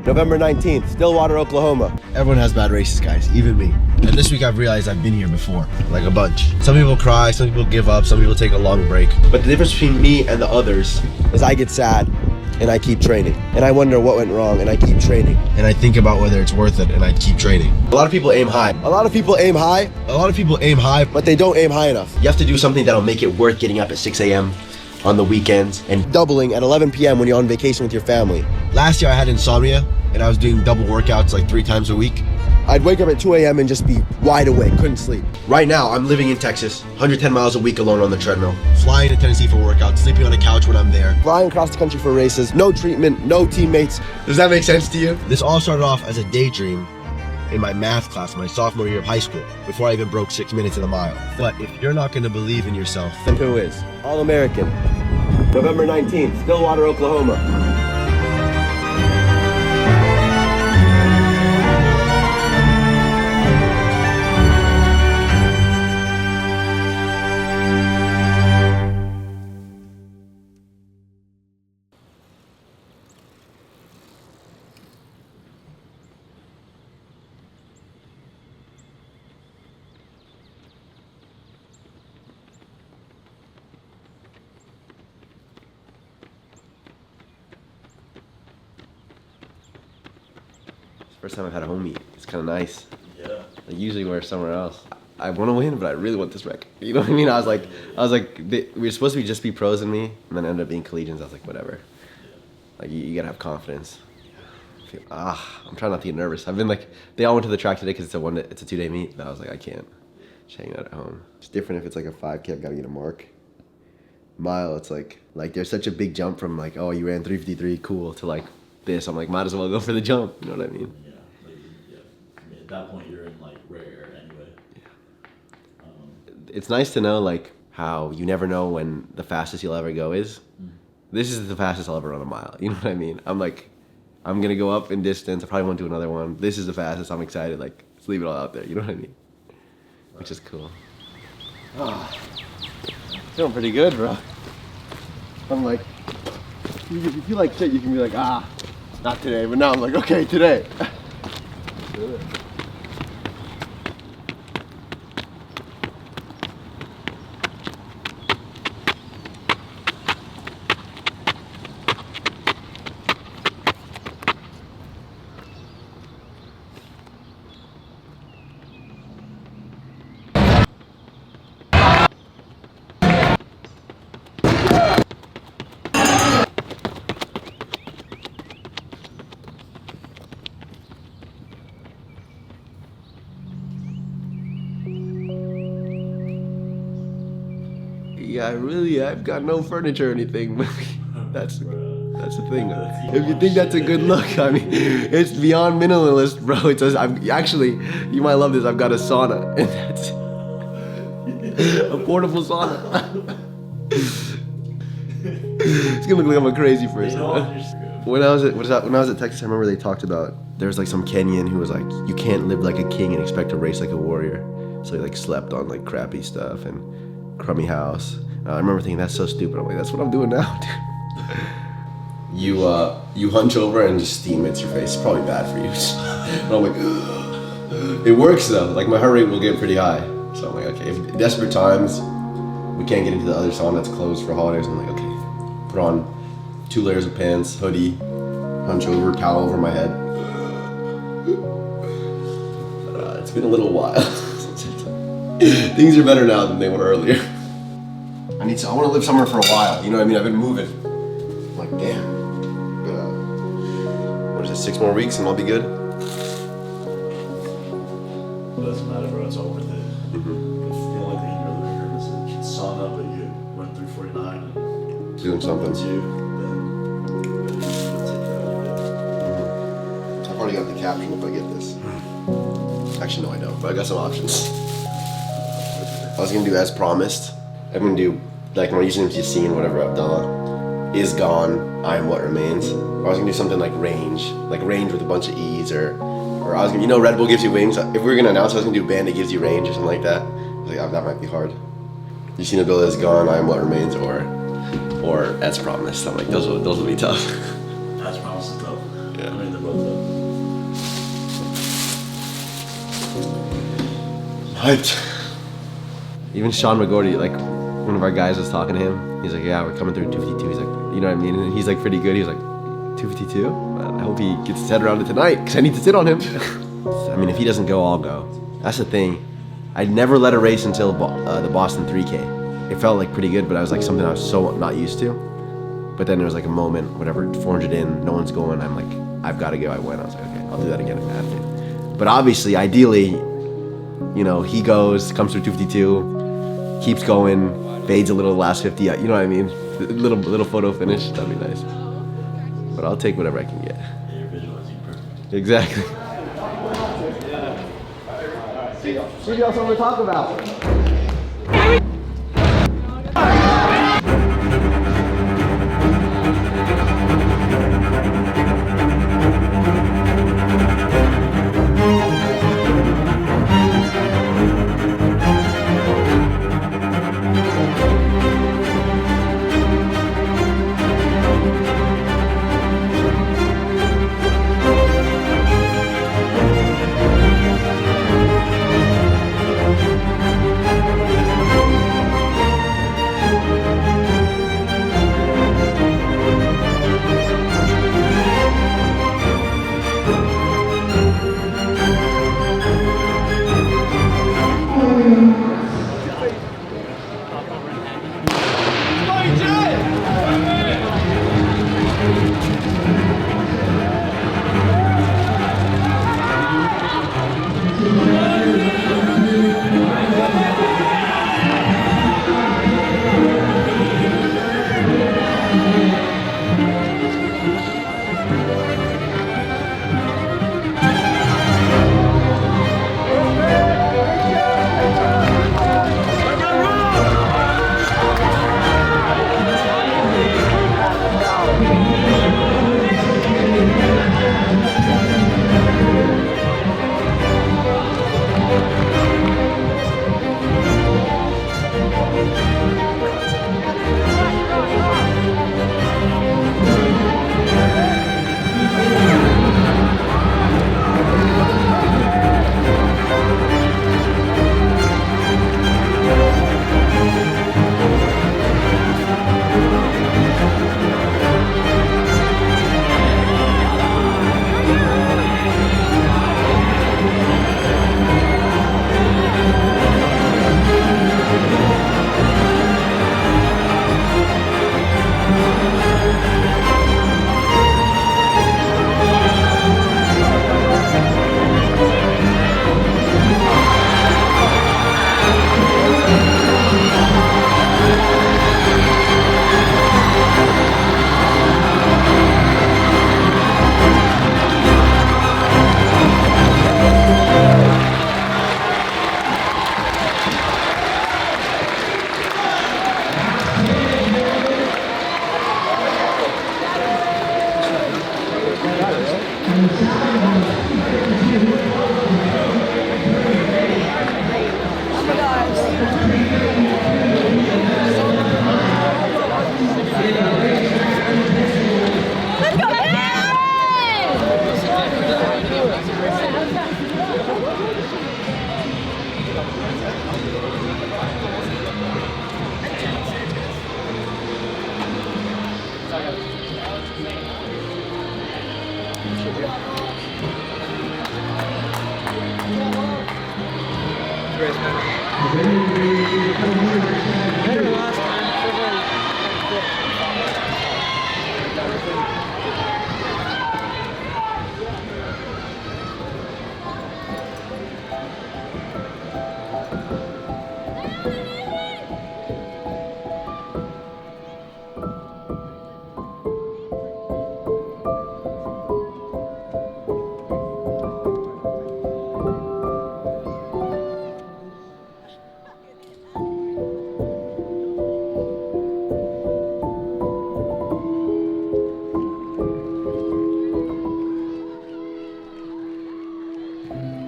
November 19th, Stillwater, Oklahoma. Everyone has bad races, guys, even me. And this week I've realized I've been here before, like a bunch. Some people cry, some people give up, some people take a long break. But the difference between me and the others is I get sad and I keep training. And I wonder what went wrong and I keep training. And I think about whether it's worth it and I keep training. A lot of people aim high. A lot of people aim high. But they don't aim high enough. You have to do something that'll make it worth getting up at 6 a.m. on the weekends and doubling at 11 p.m. when you're on vacation with your family. Last year I had insomnia and I was doing double workouts like 3 times a week. I'd wake up at 2 a.m. and just be wide awake, couldn't sleep. Right now, I'm living in Texas, 110 miles a week alone on the treadmill, flying to Tennessee for workouts, sleeping on a couch when I'm there. Flying across the country for races, no treatment, no teammates. Does that make sense to you? This all started off as a daydream in my math class my sophomore year of high school, before I even broke 6 minutes in a mile. But if you're not gonna believe in yourself, then who is? All-American. November 19th, Stillwater, Oklahoma. First time I've had a home meet. It's kind of nice. Yeah. Like usually we're somewhere else. I want to win, but I really want this record. You know what I mean? I was like, we were supposed to be just be pros and me, and then ended up being collegians. I was like, whatever. Yeah. Like you gotta have confidence. I'm trying not to get nervous. I've been like, they all went to the track today because it's a 2-day meet. And I was like, I can't. Just hanging out at home. It's different if it's like a 5K. I've got to get a mark. Mile, it's like there's such a big jump from like, oh, you ran 3:53, cool, to like this. I'm like, might as well go for the jump. You know what I mean? Yeah. I mean, at that point, you're in like rare air anyway. Yeah. It's nice to know like how you never know when the fastest you'll ever go is. Mm-hmm. This is the fastest I'll ever run a mile. You know what I mean? I'm like, I'm gonna go up in distance. I probably won't do another one. This is the fastest. I'm excited. Like, let's leave it all out there. You know what I mean? Right. Which is cool. Feeling pretty good, bro. I'm like, if you feel like shit, you can be like, not today. But now I'm like, okay, today. Yeah, I've got no furniture or anything. That's the thing. If you think that's a good look, I mean, it's beyond minimalist, bro. It says, you might love this, I've got a sauna. And that's a portable sauna. It's gonna look like I'm a crazy person. When I was at Texas, I remember they talked about, there was like some Kenyan who was like, you can't live like a king and expect to race like a warrior. So he like slept on like crappy stuff and crummy house. I remember thinking, that's so stupid. I'm like, that's what I'm doing now, dude. You hunch over and just steam hits your face. It's probably bad for you. But I'm like, ugh. It works though. Like my heart rate will get pretty high. So I'm like, okay, if desperate times, we can't get into the other sauna that's closed for holidays. I'm like, okay, put on 2 layers of pants, hoodie, hunch over, towel over my head. It's been a little while. Things are better now than they were earlier. I want to live somewhere for a while. You know what I mean? I've been moving. I'm like, damn. What is it? 6 more weeks and I'll be good. It doesn't matter, bro. It's all worth it. Mm-hmm. If the only thing you're living here is a sauna, but you went through 49 and doing something. Then you'll take care of it. I've already got the caption if I get this. Actually, no, I don't. But I got some options. I was gonna do as promised. I'm gonna do like my username is Yaseen, whatever, Abdalla. Is gone, I am what remains. Or I was gonna do something like range with a bunch of E's, or I was gonna, Red Bull gives you wings. If we were gonna announce, I was gonna do Bandit gives you range or something like that. I was like, that might be hard. Yaseen Abdalla is gone, I am what remains, or as promised. I'm like, those will be tough. As promised is tough. I mean, they're both Hyped. Even Sean McGorty, like one of our guys was talking to him. He's like, yeah, we're coming through 252. He's like, you know what I mean? And he's like pretty good. He was like, 252? I hope he gets his head around it tonight because I need to sit on him. I mean, if he doesn't go, I'll go. That's the thing. I'd never led a race until the Boston 3K. It felt like pretty good, but I was like something I was so not used to. But then there was like a moment, whatever, 400 in, no one's going. I'm like, I've got to go. I went. I was like, okay, I'll do that again if I have to. But obviously, ideally, you know, he goes, comes through 252, keeps going, fades a little last 50. You know what I mean? Little photo finish. That'd be nice. But I'll take whatever I can get. Yeah, you're visualizing perfect. Exactly. See y'all something to talk about.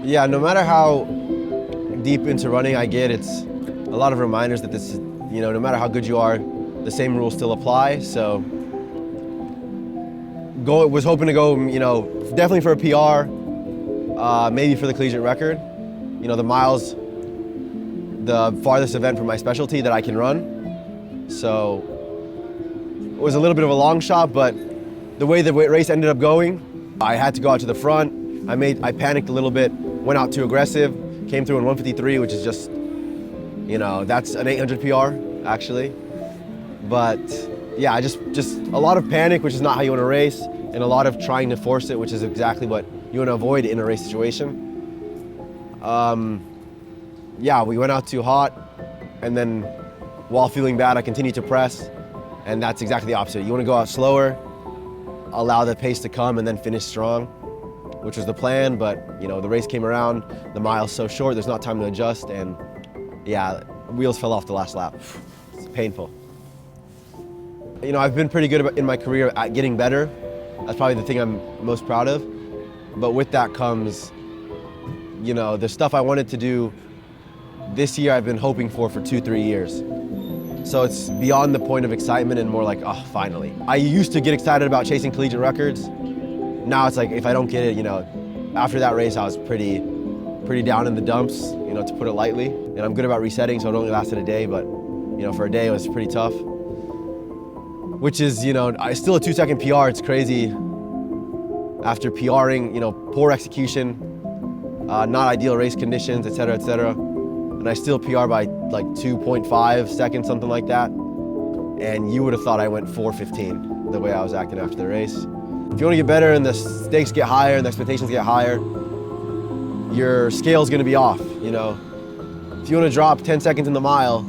Yeah, no matter how deep into running I get, it's a lot of reminders that this, you know, no matter how good you are, the same rules still apply. So was hoping to go, you know, definitely for a PR, maybe for the collegiate record. You know, the mile's the farthest event for my specialty that I can run. So it was a little bit of a long shot, but the way the race ended up going, I had to go out to the front. I panicked a little bit, went out too aggressive, came through in 1:53, which is just, you know, that's an 800 PR actually. But yeah, just a lot of panic, which is not how you want to race, and a lot of trying to force it, which is exactly what you want to avoid in a race situation. Yeah, we went out too hot, and then while feeling bad, I continued to press, and that's exactly the opposite. You want to go out slower, allow the pace to come, and then finish strong, which was the plan, but you know, the race came around, the mile's so short, there's not time to adjust, and yeah, wheels fell off the last lap. It's painful. You know, I've been pretty good in my career at getting better. That's probably the thing I'm most proud of. But with that comes, you know, the stuff I wanted to do this year I've been hoping for 2-3 years. So it's beyond the point of excitement and more like, oh, finally. I used to get excited about chasing collegiate records. Now it's like, if I don't get it, you know, after that race I was pretty down in the dumps, you know, to put it lightly. And I'm good about resetting, so it only lasted a day, but you know, for a day it was pretty tough. Which is, you know, still a 2-second PR, it's crazy. After PRing, you know, poor execution, not ideal race conditions, et cetera, et cetera. And I still PR by like 2.5 seconds, something like that. And you would have thought I went 4:15 the way I was acting after the race. If you want to get better and the stakes get higher and the expectations get higher, your scale's gonna be off, you know. If you want to drop 10 seconds in the mile,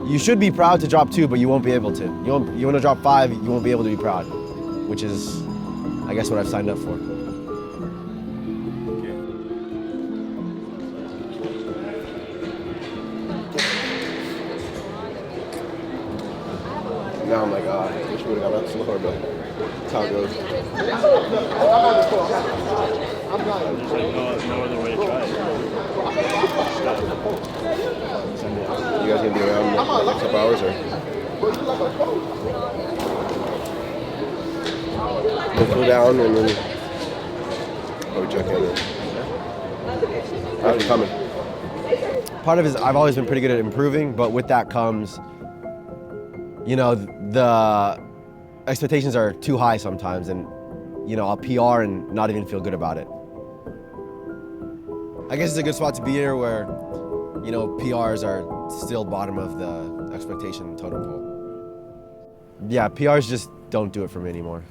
you should be proud to drop 2, but you won't be able to. You want to drop 5, you won't be able to be proud, which is, I guess, what I've signed up for. Now I'm like, I wish we would have got that slower, but that's how it goes. There's like no other way to try it. You guys gonna be around the next couple hours, or? We'll cool down and then probably check in. How's it coming? Part of it is I've always been pretty good at improving, but with that comes, you know, the expectations are too high sometimes, and you know, I'll PR and not even feel good about it. I guess it's a good spot to be here where, you know, PRs are still bottom of the expectation totem pole. Yeah, PRs just don't do it for me anymore.